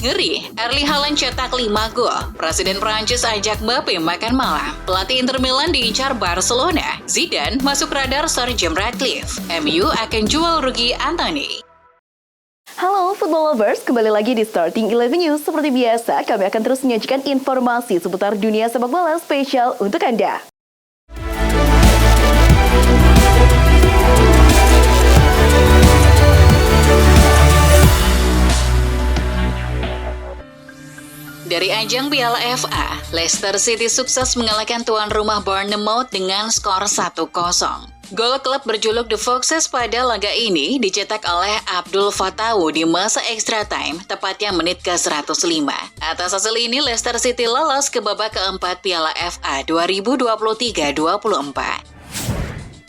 Ngeri, Erling Haaland cetak 5 gol. Presiden Prancis ajak Mbappe makan malam. Pelatih Inter Milan diincar Barcelona. Zidane masuk radar Sir Jim Ratcliffe. MU akan jual rugi Anthony. Halo football lovers, kembali lagi di Starting 11 News. Seperti biasa, kami akan terus menyajikan informasi seputar dunia sepak bola spesial untuk Anda. Dari ajang Piala FA, Leicester City sukses mengalahkan tuan rumah Bournemouth dengan skor 1-0. Gol klub berjuluk The Foxes pada laga ini dicetak oleh Abdul Fatawu di masa extra time, tepatnya menit ke-105. Atas hasil ini, Leicester City lolos ke babak keempat Piala FA 2023-24.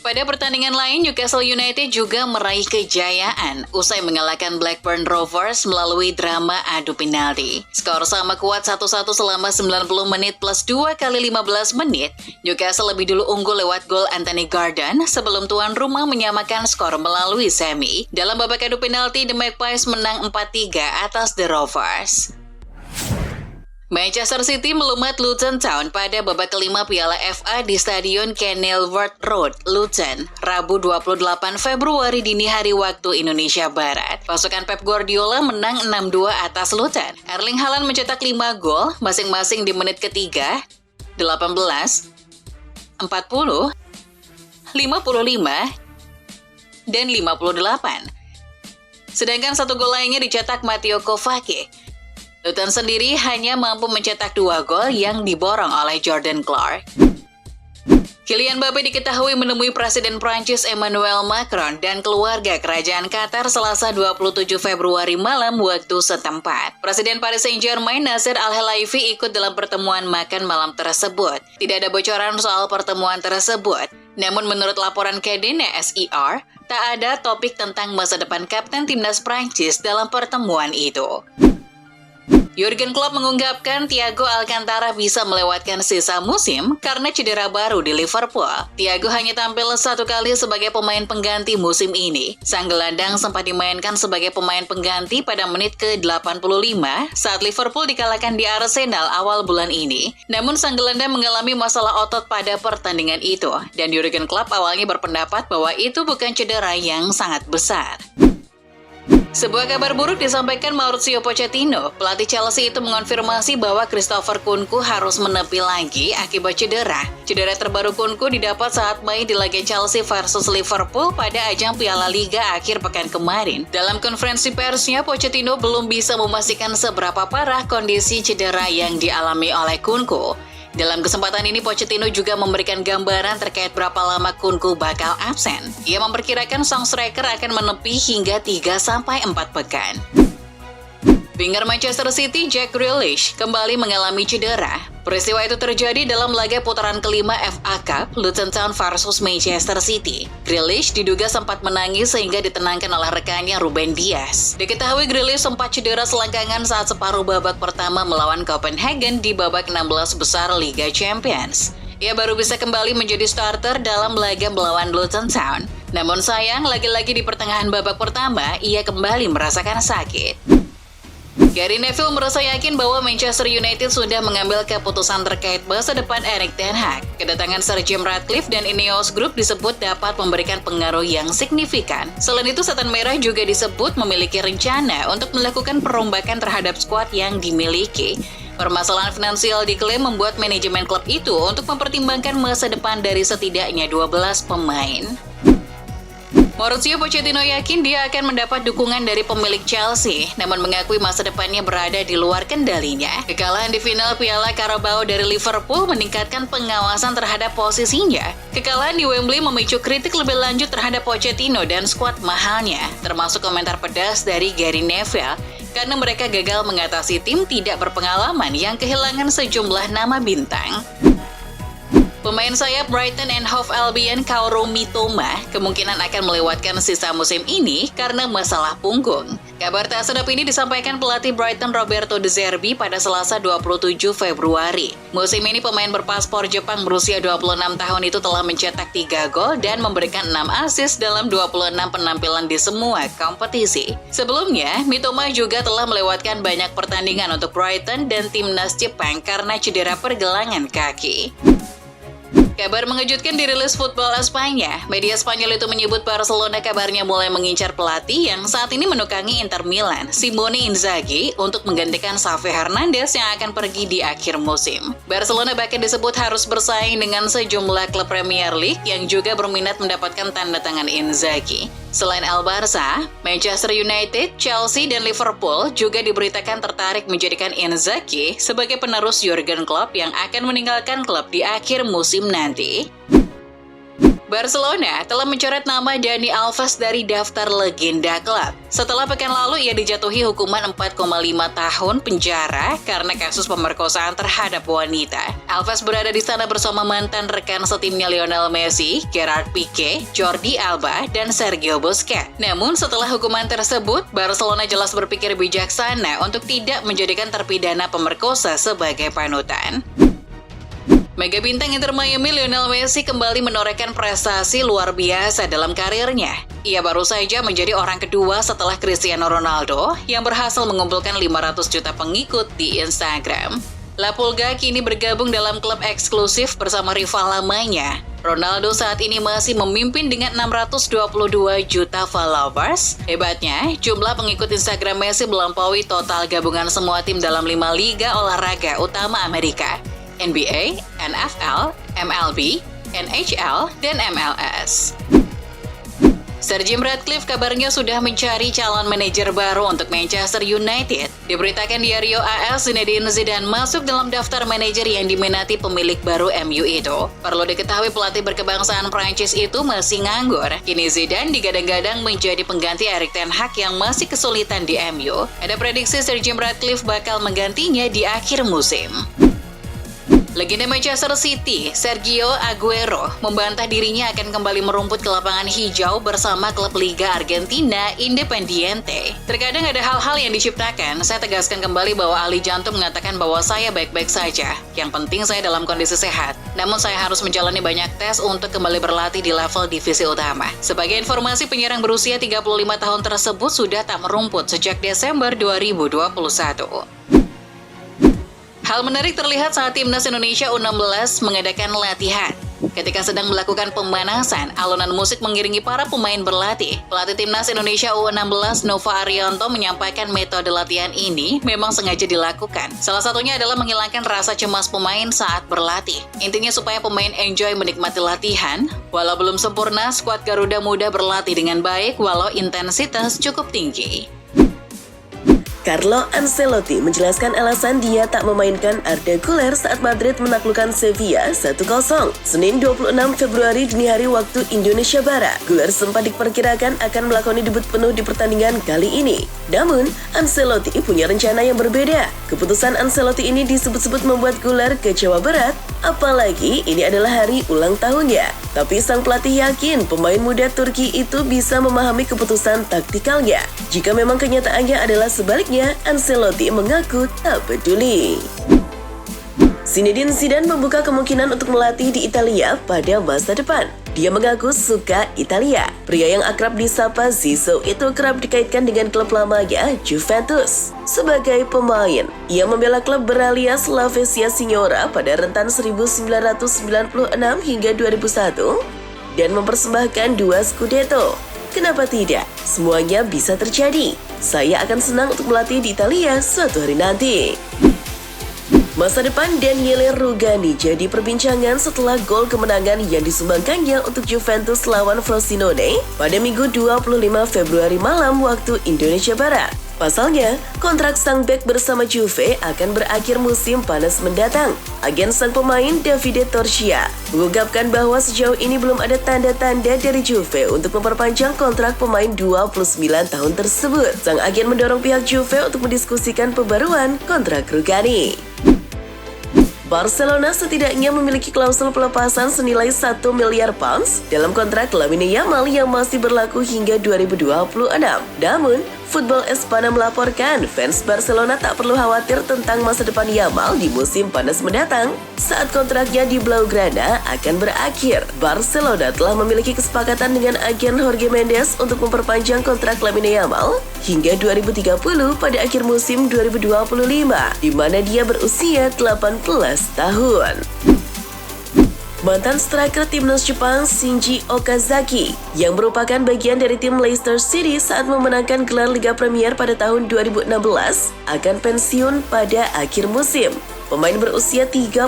Pada pertandingan lain, Newcastle United juga meraih kejayaan usai mengalahkan Blackburn Rovers melalui drama adu penalti. Skor sama kuat 1-1 selama 90 menit plus 2 kali 15 menit. Newcastle lebih dulu unggul lewat gol Anthony Gordon sebelum tuan rumah menyamakan skor melalui semi. Dalam babak adu penalti, The Magpies menang 4-3 atas The Rovers. Manchester City melumat Luton Town pada babak kelima Piala FA di Stadion Kenilworth Road, Luton, Rabu 28 Februari dini hari waktu Indonesia Barat. Pasukan Pep Guardiola menang 6-2 atas Luton. Erling Haaland mencetak 5 gol, masing-masing di menit ketiga, 18, 40, 55, dan 58. Sedangkan satu gol lainnya dicetak Mateo Kovacic. Luton sendiri hanya mampu mencetak 2 gol yang diborong oleh Jordan Clark. Kylian Mbappe diketahui menemui Presiden Prancis Emmanuel Macron dan keluarga kerajaan Qatar Selasa 27 Februari malam waktu setempat. Presiden Paris Saint-Germain Nasser Al-Khelaifi ikut dalam pertemuan makan malam tersebut. Tidak ada bocoran soal pertemuan tersebut. Namun menurut laporan Cadena SIR, tak ada topik tentang masa depan Kapten Timnas Prancis dalam pertemuan itu. Jurgen Klopp mengungkapkan Thiago Alcantara bisa melewatkan sisa musim karena cedera baru di Liverpool. Thiago hanya tampil 1 kali sebagai pemain pengganti musim ini. Sang gelandang sempat dimainkan sebagai pemain pengganti pada menit ke-85 saat Liverpool dikalahkan di Arsenal awal bulan ini. Namun sang gelandang mengalami masalah otot pada pertandingan itu, dan Jurgen Klopp awalnya berpendapat bahwa itu bukan cedera yang sangat besar. Sebuah kabar buruk disampaikan Mauricio Pochettino. Pelatih Chelsea itu mengonfirmasi bahwa Christopher Nkunku harus menepi lagi akibat cedera. Cedera terbaru Nkunku didapat saat main di laga Chelsea versus Liverpool pada ajang Piala Liga akhir pekan kemarin. Dalam konferensi persnya, Pochettino belum bisa memastikan seberapa parah kondisi cedera yang dialami oleh Nkunku. Dalam kesempatan ini, Pochettino juga memberikan gambaran terkait berapa lama Nkunku bakal absen. Ia memperkirakan sang striker akan menepi hingga 3-4 pekan. Winger Manchester City Jack Grealish kembali mengalami cedera. Peristiwa itu terjadi dalam laga putaran kelima FA Cup Luton Town versus Manchester City. Grealish diduga sempat menangis sehingga ditenangkan oleh rekannya Ruben Dias. Diketahui Grealish sempat cedera selangkangan saat separuh babak pertama melawan Copenhagen di babak 16 besar Liga Champions. Ia baru bisa kembali menjadi starter dalam laga melawan Luton Town. Namun sayang, lagi-lagi di pertengahan babak pertama, ia kembali merasakan sakit. Gary Neville merasa yakin bahwa Manchester United sudah mengambil keputusan terkait masa depan Erik ten Hag. Kedatangan Sir Jim Ratcliffe dan Ineos Group disebut dapat memberikan pengaruh yang signifikan. Selain itu, Setan Merah juga disebut memiliki rencana untuk melakukan perombakan terhadap skuad yang dimiliki. Permasalahan finansial diklaim membuat manajemen klub itu untuk mempertimbangkan masa depan dari setidaknya 12 pemain. Mauricio Pochettino yakin dia akan mendapat dukungan dari pemilik Chelsea, namun mengakui masa depannya berada di luar kendalinya. Kekalahan di final Piala Carabao dari Liverpool meningkatkan pengawasan terhadap posisinya. Kekalahan di Wembley memicu kritik lebih lanjut terhadap Pochettino dan skuad mahalnya, termasuk komentar pedas dari Gary Neville, karena mereka gagal mengatasi tim tidak berpengalaman yang kehilangan sejumlah nama bintang. Pemain sayap Brighton and Hove Albion Kaoru Mitoma kemungkinan akan melewatkan sisa musim ini karena masalah punggung. Kabar tak sedap ini disampaikan pelatih Brighton Roberto De Zerbi pada Selasa 27 Februari. Musim ini pemain berpaspor Jepang berusia 26 tahun itu telah mencetak 3 gol dan memberikan 6 assist dalam 26 penampilan di semua kompetisi. Sebelumnya, Mitoma juga telah melewatkan banyak pertandingan untuk Brighton dan timnas Jepang karena cedera pergelangan kaki. Kabar mengejutkan dirilis Football Espanya. Media Spanyol itu menyebut Barcelona kabarnya mulai mengincar pelatih yang saat ini menukangi Inter Milan, Simone Inzaghi, untuk menggantikan Xavi Hernandez yang akan pergi di akhir musim. Barcelona bahkan disebut harus bersaing dengan sejumlah klub Premier League yang juga berminat mendapatkan tanda tangan Inzaghi. Selain El Barca, Manchester United, Chelsea, dan Liverpool juga diberitakan tertarik menjadikan Inzaghi sebagai penerus Jurgen Klopp yang akan meninggalkan klub di akhir musim nanti. Barcelona telah mencoret nama Dani Alves dari daftar legenda klub. Setelah pekan lalu ia dijatuhi hukuman 4,5 tahun penjara karena kasus pemerkosaan terhadap wanita. Alves berada di sana bersama mantan rekan setimnya Lionel Messi, Gerard Pique, Jordi Alba, dan Sergio Busquets. Namun setelah hukuman tersebut, Barcelona jelas berpikir bijaksana untuk tidak menjadikan terpidana pemerkosa sebagai panutan. Mega bintang Inter Miami Lionel Messi kembali menorehkan prestasi luar biasa dalam karirnya. Ia baru saja menjadi orang kedua setelah Cristiano Ronaldo yang berhasil mengumpulkan 500 juta pengikut di Instagram. La Pulga kini bergabung dalam klub eksklusif bersama rival lamanya. Ronaldo saat ini masih memimpin dengan 622 juta followers. Hebatnya, jumlah pengikut Instagram Messi melampaui total gabungan semua tim dalam 5 liga olahraga utama Amerika: NBA, NFL, MLB, NHL, dan MLS. Sir Jim Ratcliffe kabarnya sudah mencari calon manajer baru untuk Manchester United. Diberitakan di Diario AS, Zinedine Zidane masuk dalam daftar manajer yang diminati pemilik baru MU itu. Perlu diketahui pelatih berkebangsaan Prancis itu masih nganggur. Kini Zidane digadang-gadang menjadi pengganti Erik ten Hag yang masih kesulitan di MU. Ada prediksi Sir Jim Ratcliffe bakal menggantinya di akhir musim. Legenda Manchester City, Sergio Aguero, membantah dirinya akan kembali merumput ke lapangan hijau bersama klub Liga Argentina Independiente. Terkadang ada hal-hal yang diciptakan. Saya tegaskan kembali bahwa ahli jantung mengatakan bahwa saya baik-baik saja. Yang penting saya dalam kondisi sehat. Namun saya harus menjalani banyak tes untuk kembali berlatih di level divisi utama. Sebagai informasi, penyerang berusia 35 tahun tersebut sudah tak merumput sejak Desember 2021. Hal menarik terlihat saat timnas Indonesia U16 mengadakan latihan. Ketika sedang melakukan pemanasan, alunan musik mengiringi para pemain berlatih. Pelatih timnas Indonesia U16 Nova Arianto menyampaikan metode latihan ini memang sengaja dilakukan. Salah satunya adalah menghilangkan rasa cemas pemain saat berlatih. Intinya supaya pemain enjoy menikmati latihan. Walau belum sempurna, skuad Garuda Muda berlatih dengan baik walau intensitas cukup tinggi. Carlo Ancelotti menjelaskan alasan dia tak memainkan Arda Güler saat Madrid menaklukkan Sevilla 1-0. Senin 26 Februari dini hari waktu Indonesia Barat, Güler sempat diperkirakan akan melakoni debut penuh di pertandingan kali ini. Namun, Ancelotti punya rencana yang berbeda. Keputusan Ancelotti ini disebut-sebut membuat Güler kecewa berat, apalagi ini adalah hari ulang tahunnya. Tapi sang pelatih yakin pemain muda Turki itu bisa memahami keputusan taktikalnya. Jika memang kenyataannya adalah sebaliknya, Ancelotti mengaku tak peduli. Zinedine Zidane membuka kemungkinan untuk melatih di Italia pada masa depan. Dia mengaku suka Italia. Pria yang akrab disapa Zizou itu kerap dikaitkan dengan klub lamanya, Juventus. Sebagai pemain, ia membela klub beralias La Spezia Signora pada rentan 1996 hingga 2001 dan mempersembahkan 2 Scudetto. Kenapa tidak? Semuanya bisa terjadi. Saya akan senang untuk melatih di Italia suatu hari nanti. Masa depan Daniele Rugani jadi perbincangan setelah gol kemenangan yang disumbangkannya untuk Juventus lawan Frosinone pada Minggu 25 Februari malam waktu Indonesia Barat. Pasalnya, kontrak sang bek bersama Juve akan berakhir musim panas mendatang. Agen sang pemain Davide Torcia mengungkapkan bahwa sejauh ini belum ada tanda-tanda dari Juve untuk memperpanjang kontrak pemain 29 tahun tersebut. Sang agen mendorong pihak Juve untuk mendiskusikan pembaruan kontrak Rugani. Barcelona setidaknya memiliki klausul pelepasan senilai 1 miliar pounds dalam kontrak Lamine Yamal yang masih berlaku hingga 2026. Namun, Football Espana melaporkan fans Barcelona tak perlu khawatir tentang masa depan Yamal di musim panas mendatang saat kontraknya di Blaugrana akan berakhir. Barcelona telah memiliki kesepakatan dengan agen Jorge Mendes untuk memperpanjang kontrak Lamine Yamal hingga 2030 pada akhir musim 2025, di mana dia berusia 18 tahun. Mantan striker timnas Jepang Shinji Okazaki yang merupakan bagian dari tim Leicester City saat memenangkan gelar Liga Premier pada tahun 2016 akan pensiun pada akhir musim. Pemain berusia 38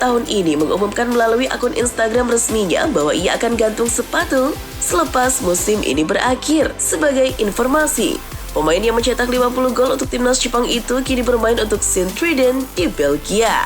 tahun ini mengumumkan melalui akun Instagram resminya bahwa ia akan gantung sepatu selepas musim ini berakhir. Sebagai informasi, pemain yang mencetak 50 gol untuk timnas Jepang itu kini bermain untuk Sint-Truiden di Belgia.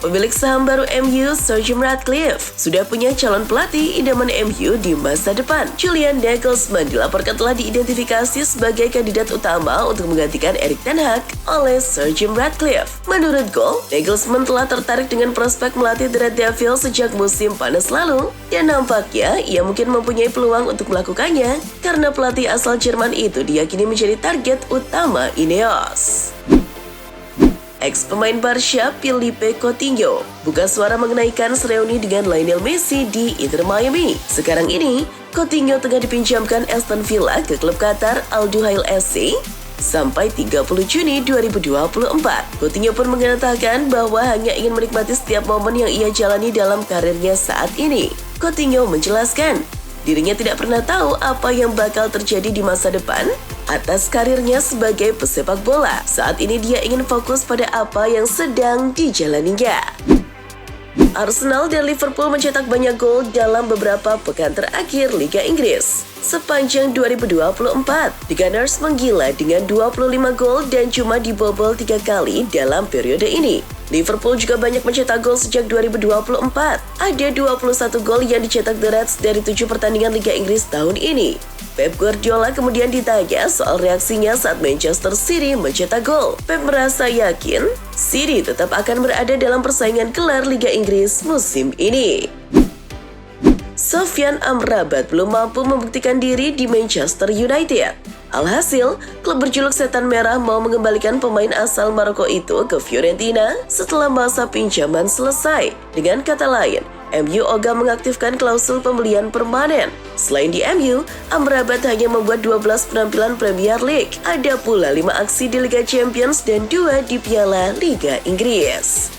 Pemilik saham baru MU, Sir Jim Ratcliffe, sudah punya calon pelatih idaman MU di masa depan. Julian Nagelsmann dilaporkan telah diidentifikasi sebagai kandidat utama untuk menggantikan Erik ten Hag oleh Sir Jim Ratcliffe. Menurut Goal, Nagelsmann telah tertarik dengan prospek melatih The Red Devils sejak musim panas lalu, dan nampaknya ia mungkin mempunyai peluang untuk melakukannya karena pelatih asal Jerman itu diyakini menjadi target utama Ineos. Ex-pemain Barca Philippe Coutinho buka suara mengenai kans reuni dengan Lionel Messi di Inter Miami. Sekarang ini, Coutinho tengah dipinjamkan Aston Villa ke klub Qatar Al Duhail SC sampai 30 Juni 2024. Coutinho pun mengatakan bahwa hanya ingin menikmati setiap momen yang ia jalani dalam karirnya saat ini. Coutinho menjelaskan, dirinya tidak pernah tahu apa yang bakal terjadi di masa depan atas karirnya sebagai pesepak bola. Saat ini dia ingin fokus pada apa yang sedang dijalaninya. Arsenal dan Liverpool mencetak banyak gol dalam beberapa pekan terakhir Liga Inggris. Sepanjang 2024, The Gunners menggila dengan 25 gol dan cuma dibobol 3 kali dalam periode ini. Liverpool juga banyak mencetak gol sejak 2024. Ada 21 gol yang dicetak The Reds dari 7 pertandingan Liga Inggris tahun ini. Pep Guardiola kemudian ditanya soal reaksinya saat Manchester City mencetak gol. Pep merasa yakin City tetap akan berada dalam persaingan gelar Liga Inggris musim ini. Sofyan Amrabat belum mampu membuktikan diri di Manchester United. Alhasil, klub berjuluk Setan Merah mau mengembalikan pemain asal Maroko itu ke Fiorentina setelah masa pinjaman selesai. Dengan kata lain, MU ogah mengaktifkan klausul pembelian permanen. Selain di MU, Amrabat hanya membuat 12 penampilan Premier League. Ada pula 5 aksi di Liga Champions dan 2 di Piala Liga Inggris.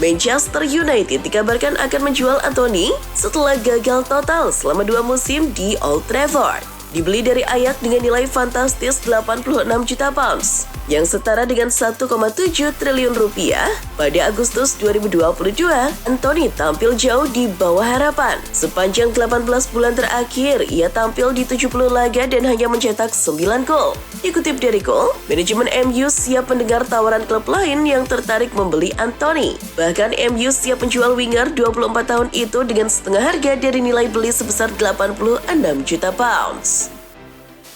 Manchester United dikabarkan akan menjual Anthony setelah gagal total selama 2 musim di Old Trafford. Dibeli dari Ajax dengan nilai fantastis 86 juta pounds, yang setara dengan 1,7 triliun rupiah. Pada Agustus 2022, Anthony tampil jauh di bawah harapan. Sepanjang 18 bulan terakhir, ia tampil di 70 laga dan hanya mencetak 9 gol. Dikutip dari Goal, manajemen MU siap mendengar tawaran klub lain yang tertarik membeli Anthony. Bahkan MU siap menjual winger 24 tahun itu dengan setengah harga dari nilai beli sebesar 86 juta pounds.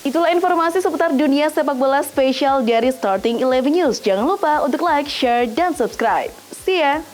Itulah informasi seputar dunia sepak bola spesial dari Starting 11 News. Jangan lupa untuk like, share, dan subscribe. See ya!